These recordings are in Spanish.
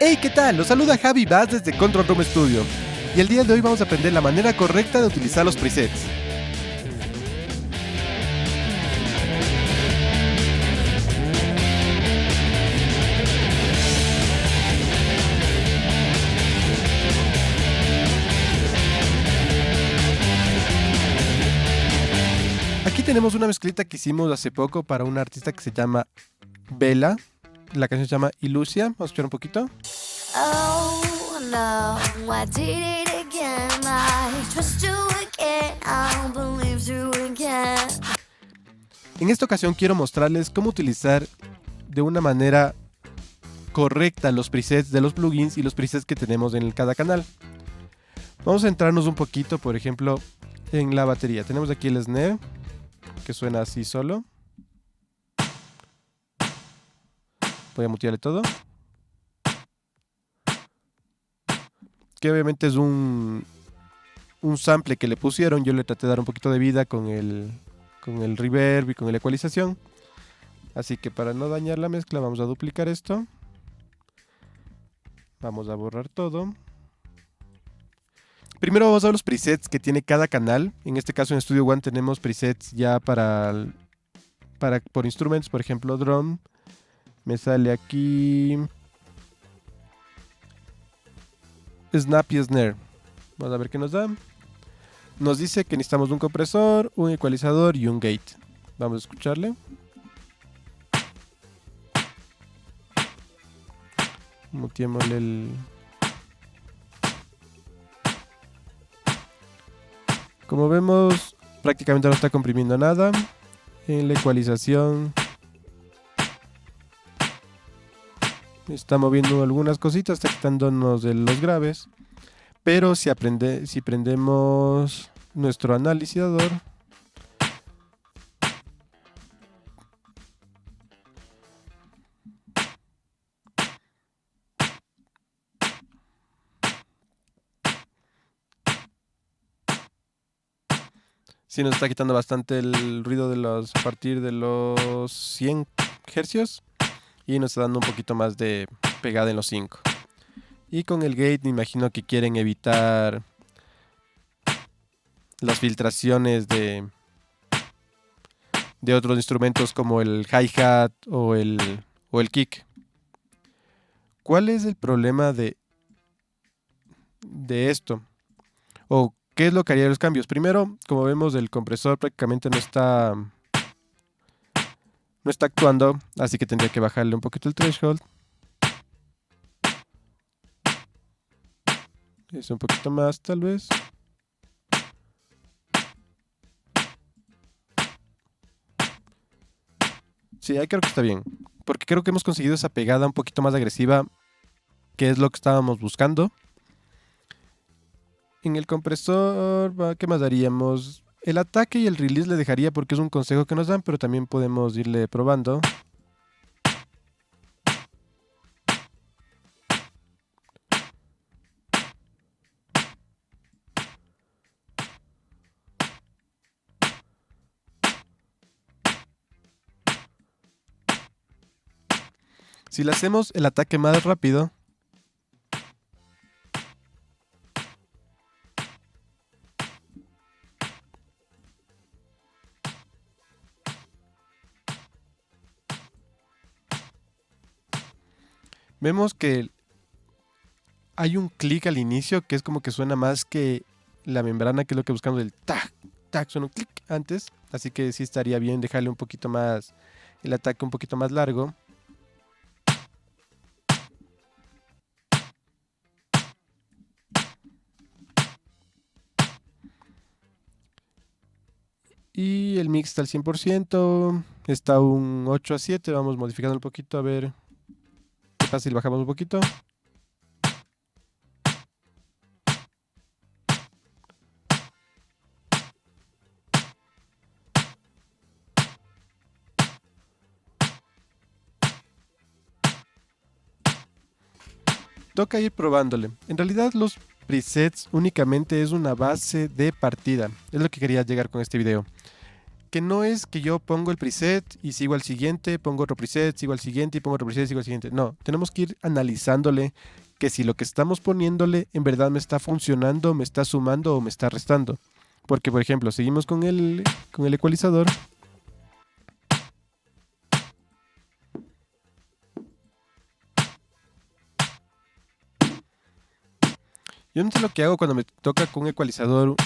Hey, ¿qué tal? Los saluda Javi Vaz desde Control Room Studio. Y el día de hoy vamos a aprender la manera correcta de utilizar los presets. Aquí tenemos una mezclita que hicimos hace poco para una artista que se llama Bella. La canción se llama Ilusia. Vamos a escuchar un poquito. Oh no, I did it again. I trust you again. I don't believe you again. En esta ocasión quiero mostrarles cómo utilizar de una manera correcta los presets de los plugins y los presets que tenemos en cada canal. Vamos a centrarnos un poquito, por ejemplo, en la batería. Tenemos aquí el snare, que suena así solo. Voy a mutearle todo. Que obviamente es un sample que le pusieron. Yo le traté de dar un poquito de vida con el reverb y con la ecualización. Así que para no dañar la mezcla vamos a duplicar esto. Vamos a borrar todo. Primero vamos a ver los presets que tiene cada canal. En este caso en Studio One tenemos presets ya por instrumentos, por ejemplo drum. Me sale aquí Snap y Snare. Vamos a ver qué nos da. Nos dice que necesitamos un compresor, un ecualizador y un gate. Vamos a escucharle. Muteémosle el... Como vemos, prácticamente no está comprimiendo nada. En la ecualización está moviendo algunas cositas, está quitándonos de los graves. Pero si prendemos nuestro analizador, sí nos está quitando bastante el ruido a partir de los 100 hercios y nos está dando un poquito más de pegada en los 5. Y con el gate me imagino que quieren evitar las filtraciones de otros instrumentos como el hi-hat o el kick. ¿Cuál es el problema de esto? ¿O qué es lo que haría los cambios? Primero, como vemos, el compresor prácticamente no está actuando, así que tendría que bajarle un poquito el threshold. Es un poquito más, tal vez. Sí, ahí creo que está bien. Porque creo que hemos conseguido esa pegada un poquito más agresiva, que es lo que estábamos buscando. En el compresor, ¿qué más daríamos? El ataque y el release le dejaría porque es un consejo que nos dan, pero también podemos irle probando. Si le hacemos el ataque más rápido, vemos que hay un clic al inicio que es como que suena más que la membrana, que es lo que buscamos, el tac, tac, suena un clic antes. Así que sí estaría bien dejarle un poquito más, el ataque un poquito más largo. Y el mix está al 100%, está un 8/7, vamos modificando un poquito a ver qué pasa si le bajamos un poquito. Toca ir probándole. En realidad los presets únicamente es una base de partida. Es lo que quería llegar con este video. que no es que yo pongo el preset y sigo al siguiente, pongo otro preset, sigo al siguiente y pongo otro preset, sigo al siguiente. No, tenemos que ir analizándole que si lo que estamos poniéndole en verdad me está funcionando, me está sumando o me está restando. Porque, por ejemplo, seguimos con el ecualizador. Yo no sé lo que hago cuando me toca con un ecualizador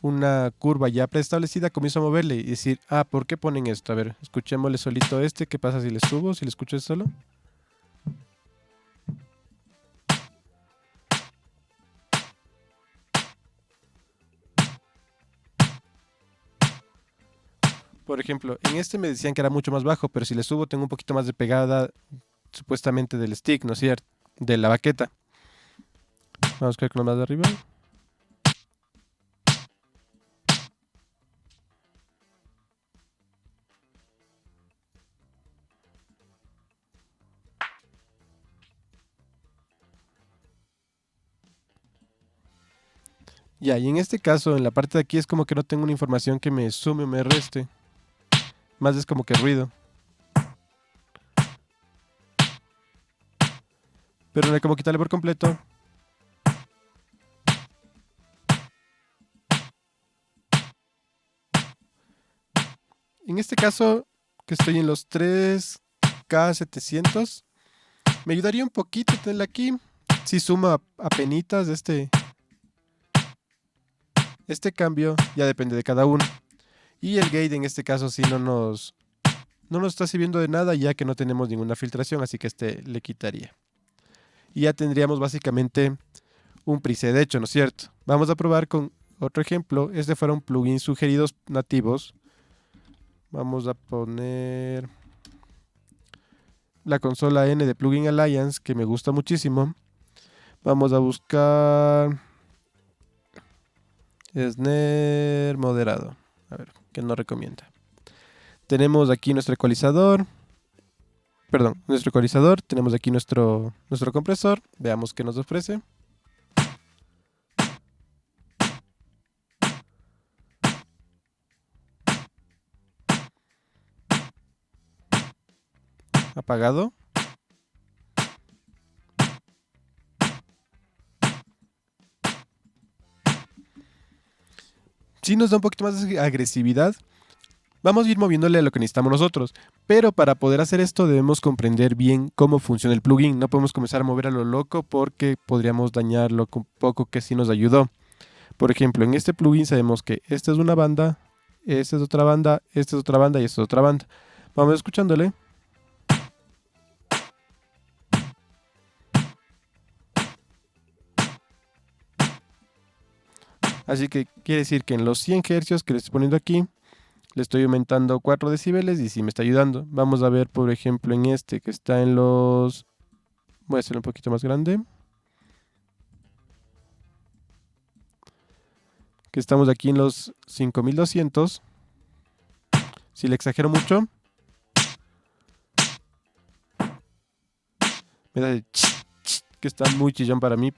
una curva ya preestablecida, comienzo a moverle y decir, ah, ¿por qué ponen esto? A ver, escuchémosle solito este, ¿qué pasa si le subo? Si le escucho solo. Por ejemplo, en este me decían que era mucho más bajo, pero si le subo tengo un poquito más de pegada supuestamente del stick, ¿no es cierto? De la baqueta. Vamos a ver con lo más de arriba. Ya, y en este caso, en la parte de aquí es como que no tengo una información que me sume o me reste. Más es como que ruido. Pero no hay como quitarle por completo. En este caso, que estoy en los 3K700, me ayudaría un poquito tenerla aquí. Si suma a penitas este cambio, ya depende de cada uno. Y el gate en este caso sí no nos está sirviendo de nada ya que no tenemos ninguna filtración, así que este le quitaría. Y ya tendríamos básicamente un preset hecho, ¿no es cierto? Vamos a probar con otro ejemplo. Este fuera un plugin sugeridos nativos. Vamos a poner la consola N de Plugin Alliance, que me gusta muchísimo. Vamos a buscar snare moderado. A ver, ¿qué nos recomienda? Tenemos aquí nuestro ecualizador. Perdón, nuestro ecualizador. Tenemos aquí nuestro compresor. Veamos qué nos ofrece. Apagado. Sí nos da un poquito más de agresividad. Vamos a ir moviéndole a lo que necesitamos nosotros. Pero para poder hacer esto debemos comprender bien cómo funciona el plugin. No podemos comenzar a mover a lo loco porque podríamos dañar lo poco que sí nos ayudó. Por ejemplo, en este plugin sabemos que esta es una banda, esta es otra banda, esta es otra banda y esta es otra banda. Vamos escuchándole. Así que quiere decir que en los 100 Hz que le estoy poniendo aquí, le estoy aumentando 4 decibeles y sí me está ayudando. Vamos a ver, por ejemplo, en este que está en los... Voy a hacerlo un poquito más grande. Que estamos aquí en los 5200. Si le exagero mucho, me da de que está muy chillón para mí.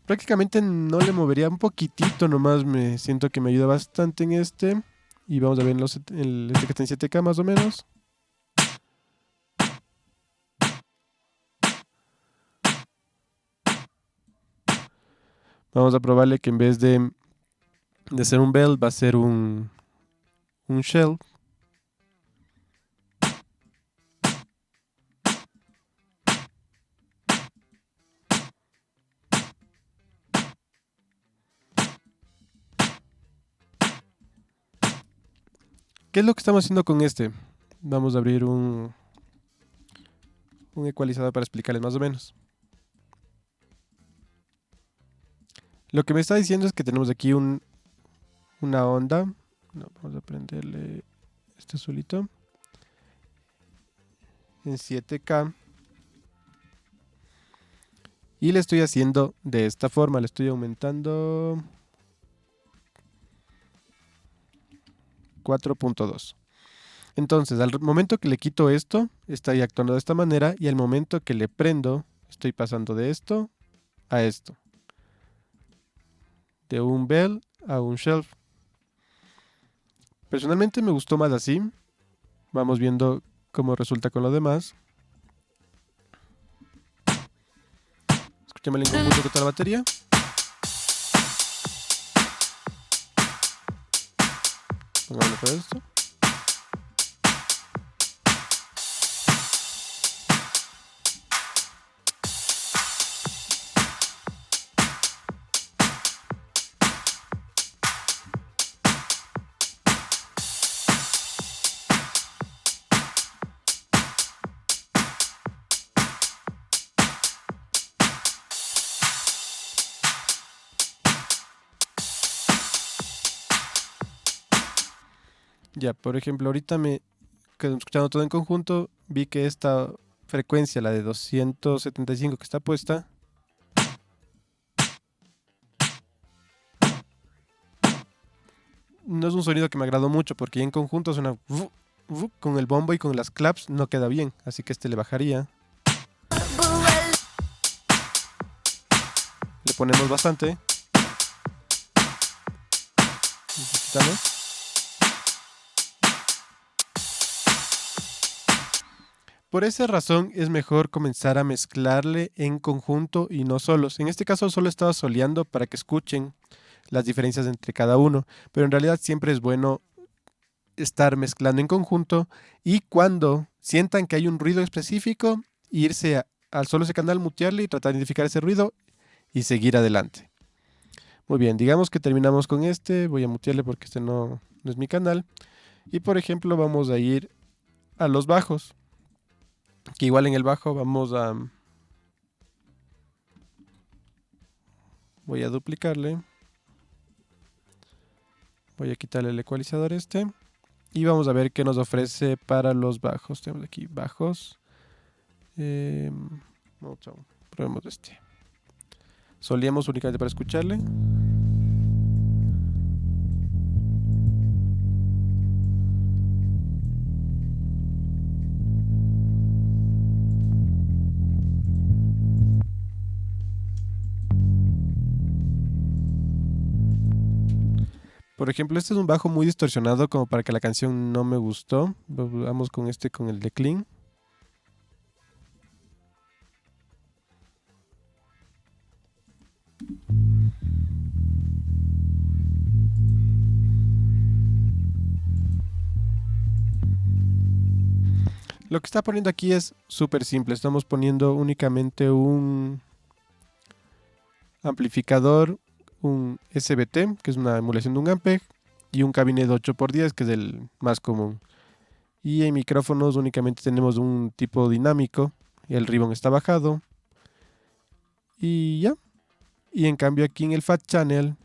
Prácticamente no le movería un poquitito nomás, me siento que me ayuda bastante en este. Y vamos a ver este que está en 7K más o menos. Vamos a probarle que en vez de ser un bell va a ser un shell. ¿Qué es lo que estamos haciendo con este? Vamos a abrir un ecualizador para explicarles más o menos. Lo que me está diciendo es que tenemos aquí una onda. No, vamos a prenderle este azulito. En 7K. Y le estoy haciendo de esta forma. Le estoy aumentando 4.2. Entonces, al momento que le quito esto, está ahí actuando de esta manera. Y al momento que le prendo, Estoy pasando de esto a esto. De un bell a un shelf. Personalmente me gustó más así. Vamos viendo cómo resulta con lo demás. Escúchame en conjunto con toda la batería. Pongámosle todo esto. Ya, por ejemplo, ahorita escuchando todo en conjunto, vi que esta frecuencia, la de 275 que está puesta, no es un sonido que me agradó mucho porque en conjunto suena con el bombo y con las claps no queda bien, así que le bajaría. Le ponemos bastante. Quitamos. Por esa razón es mejor comenzar a mezclarle en conjunto y no solos. En este caso solo estaba soleando para que escuchen las diferencias entre cada uno, pero en realidad siempre es bueno estar mezclando en conjunto y cuando sientan que hay un ruido específico, irse al solo ese canal, mutearle y tratar de identificar ese ruido y seguir adelante. Muy bien, digamos que terminamos con este, voy a mutearle porque este no es mi canal y por ejemplo vamos a ir a los bajos. Que igual en el bajo voy a duplicarle. Voy a quitarle el ecualizador y vamos a ver qué nos ofrece para los bajos. Tenemos aquí bajos. Probemos este. Soleamos únicamente para escucharle. Por ejemplo, este es un bajo muy distorsionado como para que la canción no me gustó. Vamos con con el de clean. Lo que está poniendo aquí es súper simple. Estamos poniendo únicamente un amplificador, un SBT, que es una emulación de un Ampeg, y un cabinet 8x10, que es el más común. Y en micrófonos únicamente tenemos un tipo dinámico, y el ribbon está bajado. Y ya. Y en cambio aquí en el Fat Channel,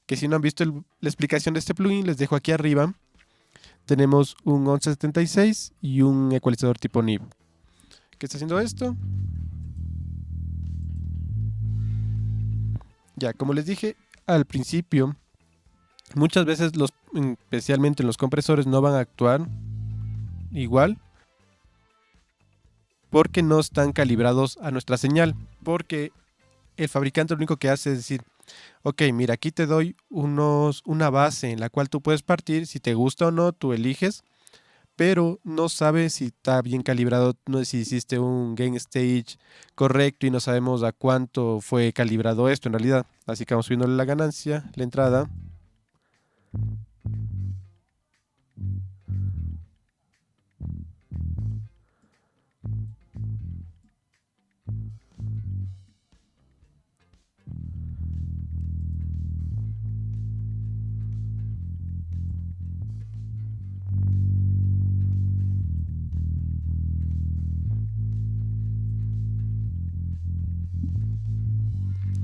que si no han visto la explicación de este plugin, les dejo aquí arriba. Tenemos un 1176 y un ecualizador tipo NIB. ¿Qué está haciendo esto? Ya, como les dije al principio, muchas veces especialmente en los compresores no van a actuar igual porque no están calibrados a nuestra señal. Porque el fabricante lo único que hace es decir, ok, mira, aquí te doy una base en la cual tú puedes partir, si te gusta o no, tú eliges, pero no sabe si está bien calibrado, no sé si hiciste un gain stage correcto y no sabemos a cuánto fue calibrado esto en realidad. Así que vamos subiéndole la ganancia, la entrada.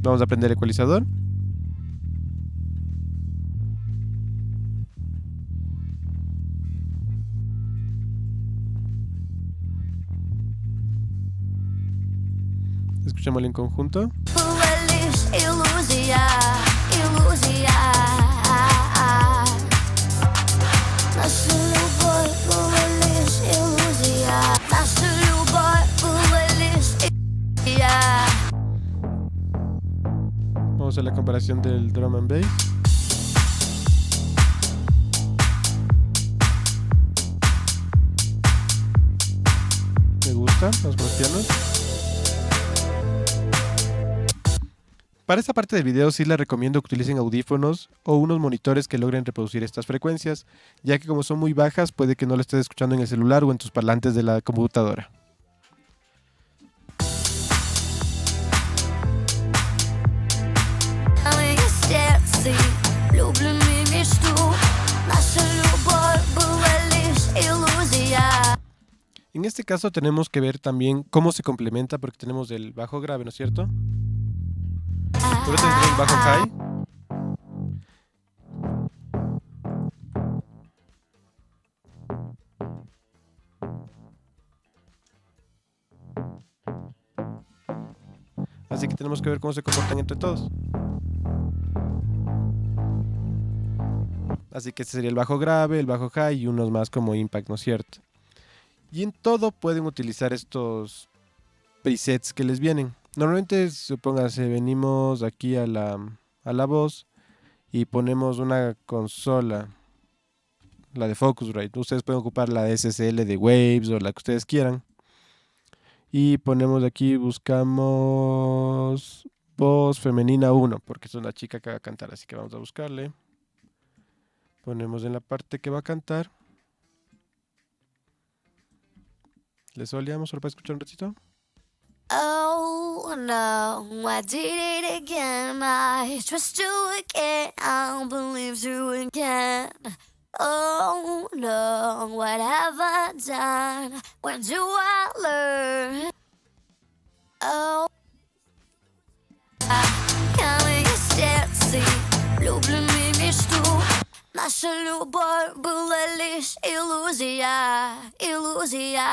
Vamos a prender el ecualizador. Escuchémoslo en conjunto. comparación del drum and bass. Me gusta, los pianos. Para esta parte del video sí les recomiendo que utilicen audífonos o unos monitores que logren reproducir estas frecuencias, ya que como son muy bajas puede que no lo estés escuchando en el celular o en tus parlantes de la computadora. En este caso tenemos que ver también cómo se complementa, porque tenemos el bajo grave, ¿no es cierto? Por eso tenemos el bajo high. Así que tenemos que ver cómo se comportan entre todos. Así que este sería el bajo grave, el bajo high y unos más como impact, ¿no es cierto? Y en todo pueden utilizar estos presets que les vienen. Normalmente, supóngase, venimos aquí a la voz y ponemos una consola, la de Focusrite. Ustedes pueden ocupar la de SSL de Waves o la que ustedes quieran. Y ponemos aquí, buscamos voz femenina 1, porque es una chica que va a cantar, así que vamos a buscarle. Ponemos en la parte que va a cantar. ¿Le soleamos solo para escuchar un ratito? Oh no, I did it again. I trust you again. I'll believe you again. Oh no, what have I done? When do I learn? Oh, kan vi inte se lubljen bist du? Nasze любовь была лишь иллюзия, иллюзия.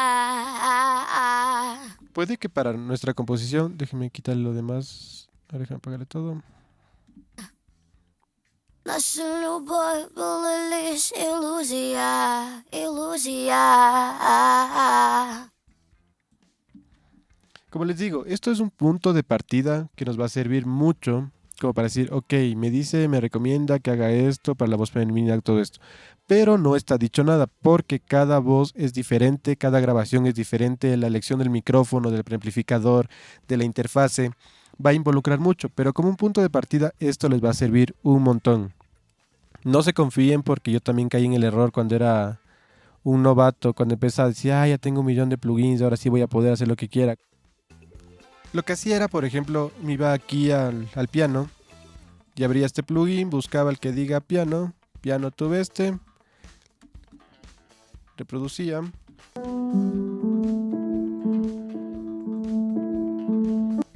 Puede que para nuestra composición, déjenme quitar lo demás, déjenme apagarle todo. Наша любовь была лишь иллюзия, иллюзия. Como les digo, esto es un punto de partida que nos va a servir mucho como para decir, ok, me recomienda que haga esto para la voz femenina, todo esto. Pero no está dicho nada, porque cada voz es diferente, cada grabación es diferente, la elección del micrófono, del preamplificador, de la interfase, va a involucrar mucho, pero como un punto de partida esto les va a servir un montón. No se confíen, porque yo también caí en el error cuando era un novato, cuando empezaba a decir, ya tengo 1.000.000 de plugins, ahora sí voy a poder hacer lo que quiera. Lo que hacía era, por ejemplo, me iba aquí al piano y abría este plugin, buscaba el que diga piano, piano tuve este, reproducía.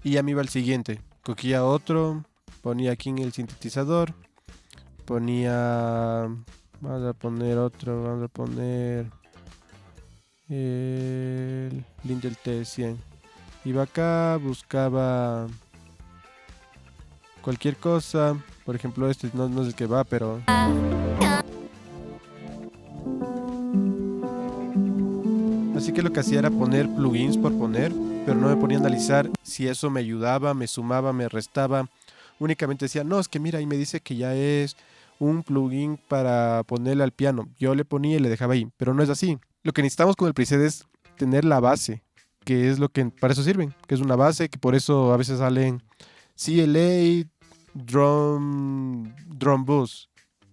Y ya me iba al siguiente, cogía otro, ponía aquí en el sintetizador, ponía, vamos a poner otro, vamos a poner el link del T100. Iba acá, buscaba cualquier cosa, por ejemplo este no es el que va, pero... Así que lo que hacía era poner plugins por poner, pero no me ponía a analizar si eso me ayudaba, me sumaba, me restaba. Únicamente decía, no, es que mira, ahí me dice que ya es un plugin para ponerle al piano. Yo le ponía y le dejaba ahí, pero no es así. Lo que necesitamos con el preset es tener la base, que es lo que para eso sirven, que es una base, que por eso a veces salen CLA, Drum Bus.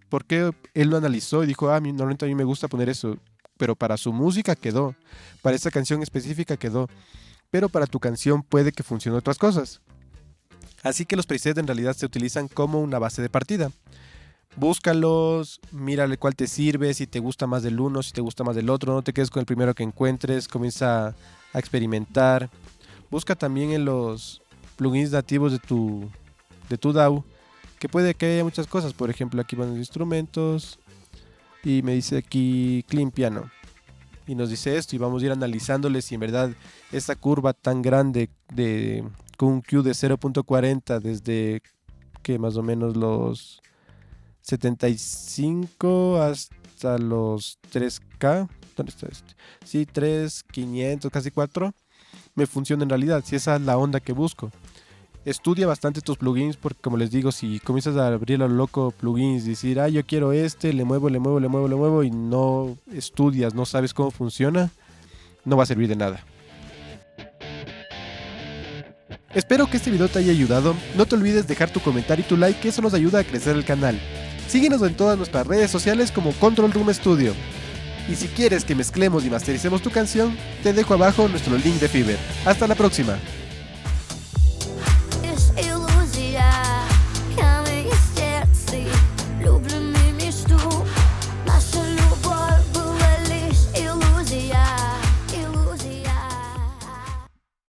Porque él lo analizó y dijo, normalmente a mí me gusta poner eso, pero para su música quedó, para esa canción específica quedó, pero para tu canción puede que funcione otras cosas. Así que los presets en realidad se utilizan como una base de partida. Búscalos, mírale cuál te sirve, si te gusta más del uno, si te gusta más del otro, no te quedes con el primero que encuentres, comienza a experimentar. Busca también en los plugins nativos de tu DAW, que puede que haya muchas cosas. Por ejemplo, aquí van los instrumentos y me dice aquí Clean Piano y nos dice esto, y vamos a ir analizándole si en verdad esta curva tan grande con un Q de 0.40 desde que más o menos los 75 hasta los 3K, ¿dónde está este? Sí, 3, 500, casi 4, me funciona en realidad, si esa es la onda que busco. estudia bastante tus plugins, porque como les digo, si comienzas a abrir a lo loco plugins y decir, yo quiero le muevo y no estudias, no sabes cómo funciona, no va a servir de nada. Espero que este video te haya ayudado. No te olvides dejar tu comentario y tu like, que eso nos ayuda a crecer el canal. Síguenos en todas nuestras redes sociales como Control Room Studio. Y si quieres que mezclemos y mastericemos tu canción, te dejo abajo nuestro link de Fiverr. Hasta la próxima.